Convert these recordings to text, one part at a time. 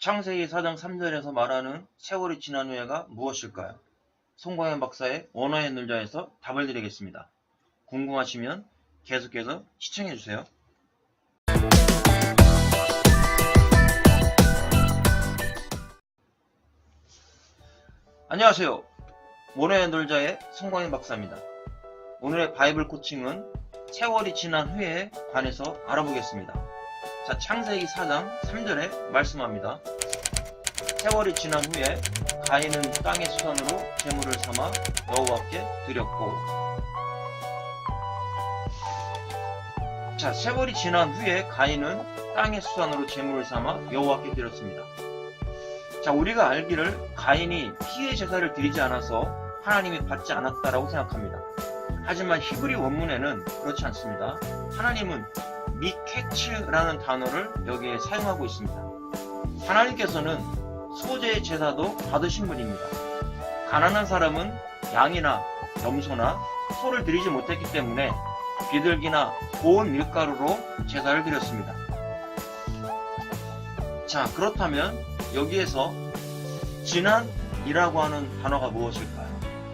창세기 4장 3절에서 말하는 세월이 지난 후에가 무엇일까요? 송광현 박사의 언어의 놀자에서 답을 드리겠습니다. 궁금하시면 계속해서 시청해주세요. 안녕하세요. 언어의 놀자의 송광현 박사입니다. 오늘의 바이블 코칭은 세월이 지난 후에 관해서 알아보겠습니다. 자, 창세기 4장 3절에 말씀합니다. 세월이 지난 후에 가인은 땅의 수산으로 제물을 삼아 여호와께 드렸고. 자, 세월이 지난 후에 가인은 땅의 수산으로 제물을 삼아 여호와께 드렸습니다. 자, 우리가 알기를 가인이 피의 제사를 드리지 않아서 하나님이 받지 않았다라고 생각합니다. 하지만 히브리 원문에는 그렇지 않습니다. 하나님은 미케츠라는 단어를 여기에 사용하고 있습니다. 하나님께서는 소재의 제사도 받으신 분입니다. 가난한 사람은 양이나 염소나 소를 드리지 못했기 때문에 비둘기나 고운 밀가루로 제사를 드렸습니다. 자, 그렇다면 여기에서 지난이라고 하는 단어가 무엇일까요?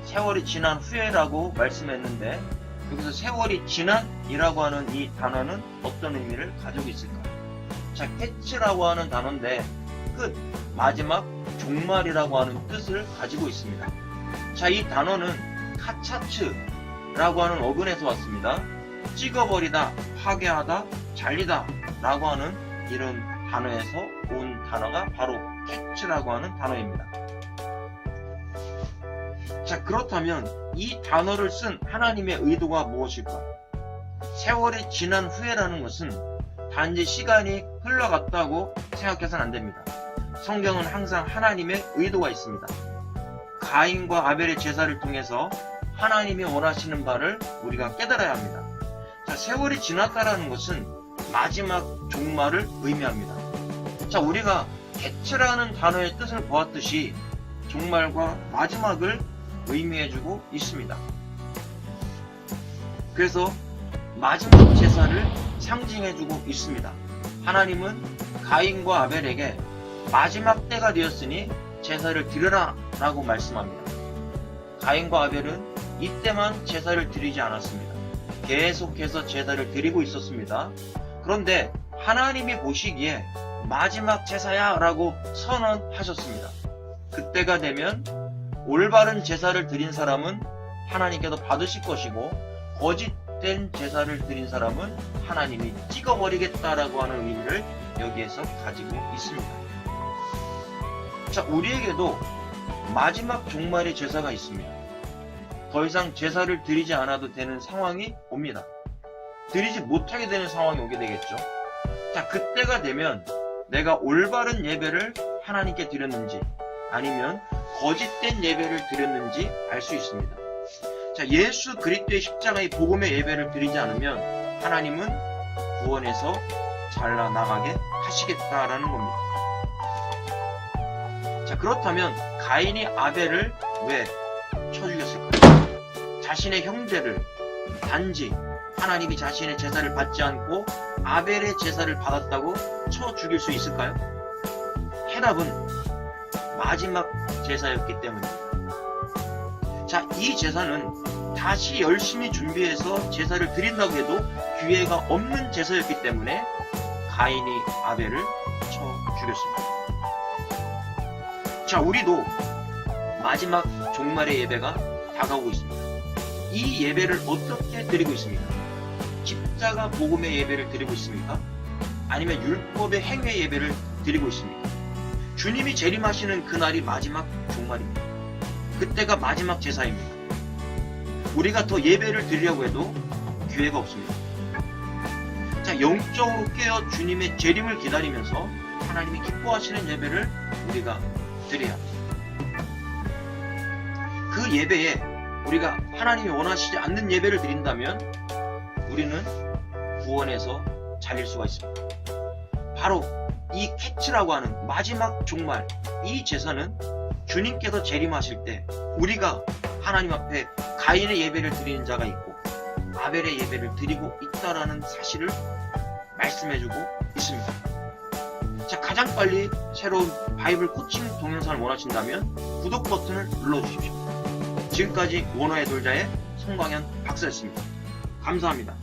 세월이 지난 후에라고 말씀했는데 여기서 세월이 지난이라고 하는 이 단어는 어떤 의미를 가지고 있을까요? 자, 캐치라고 하는 단어인데 끝, 마지막, 종말이라고 하는 뜻을 가지고 있습니다. 자, 이 단어는 카차츠라고 하는 어근에서 왔습니다. 찍어버리다, 파괴하다, 잘리다 라고 하는 이런 단어에서 온 단어가 바로 캐치라고 하는 단어입니다. 자, 그렇다면 이 단어를 쓴 하나님의 의도가 무엇일까요? 세월이 지난 후에라는 것은 단지 시간이 흘러갔다고 생각해서는 안됩니다. 성경은 항상 하나님의 의도가 있습니다. 가인과 아벨의 제사를 통해서 하나님이 원하시는 바를 우리가 깨달아야 합니다. 자, 세월이 지났다라는 것은 마지막 종말을 의미합니다. 자, 우리가 개츠라는 단어의 뜻을 보았듯이 종말과 마지막을 의미해주고 있습니다. 그래서 마지막 제사를 상징해주고 있습니다. 하나님은 가인과 아벨에게 마지막 때가 되었으니 제사를 드려라 라고 말씀합니다. 가인과 아벨은 이때만 제사를 드리지 않았습니다. 계속해서 제사를 드리고 있었습니다. 그런데 하나님이 보시기에 마지막 제사야 라고 선언하셨습니다. 그때가 되면 올바른 제사를 드린 사람은 하나님께서 받으실 것이고 거짓된 제사를 드린 사람은 하나님이 찍어버리겠다라고 하는 의미를 여기에서 가지고 있습니다. 자, 우리에게도 마지막 종말의 제사가 있습니다. 더 이상 제사를 드리지 않아도 되는 상황이 옵니다. 드리지 못하게 되는 상황이 오게 되겠죠. 자, 그때가 되면 내가 올바른 예배를 하나님께 드렸는지 아니면 거짓된 예배를 드렸는지 알 수 있습니다. 자, 예수 그리스도의 십자가의 복음의 예배를 드리지 않으면 하나님은 구원에서 잘라나가게 하시겠다라는 겁니다. 자, 그렇다면 가인이 아벨을 왜 쳐 죽였을까요? 자신의 형제를 단지 하나님이 자신의 제사를 받지 않고 아벨의 제사를 받았다고 쳐 죽일 수 있을까요? 해답은 마지막 제사였기 때문입니다. 자, 이 제사는 다시 열심히 준비해서 제사를 드린다고 해도 기회가 없는 제사였기 때문에 가인이 아벨을 쳐 죽였습니다. 자, 우리도 마지막 종말의 예배가 다가오고 있습니다. 이 예배를 어떻게 드리고 있습니까? 십자가 복음의 예배를 드리고 있습니까? 아니면 율법의 행위의 예배를 드리고 있습니까? 주님이 재림하시는 그날이 마지막 종말입니다. 그때가 마지막 제사입니다. 우리가 더 예배를 드리려고 해도 기회가 없습니다. 자, 영적으로 깨어 주님의 재림을 기다리면서 하나님이 기뻐하시는 예배를 우리가 드려야 합니다. 그 예배에 우리가 하나님이 원하시지 않는 예배를 드린다면 우리는 구원에서 잘릴 수가 있습니다. 바로 이 캐치라고 하는 마지막 종말, 이 제사는 주님께서 재림하실 때 우리가 하나님 앞에 가인의 예배를 드리는 자가 있고 아벨의 예배를 드리고 있다라는 사실을 말씀해주고 있습니다. 자, 가장 빨리 새로운 바이블 코칭 동영상을 원하신다면 구독 버튼을 눌러주십시오. 지금까지 원어의 돌자의 송광현 박사였습니다. 감사합니다.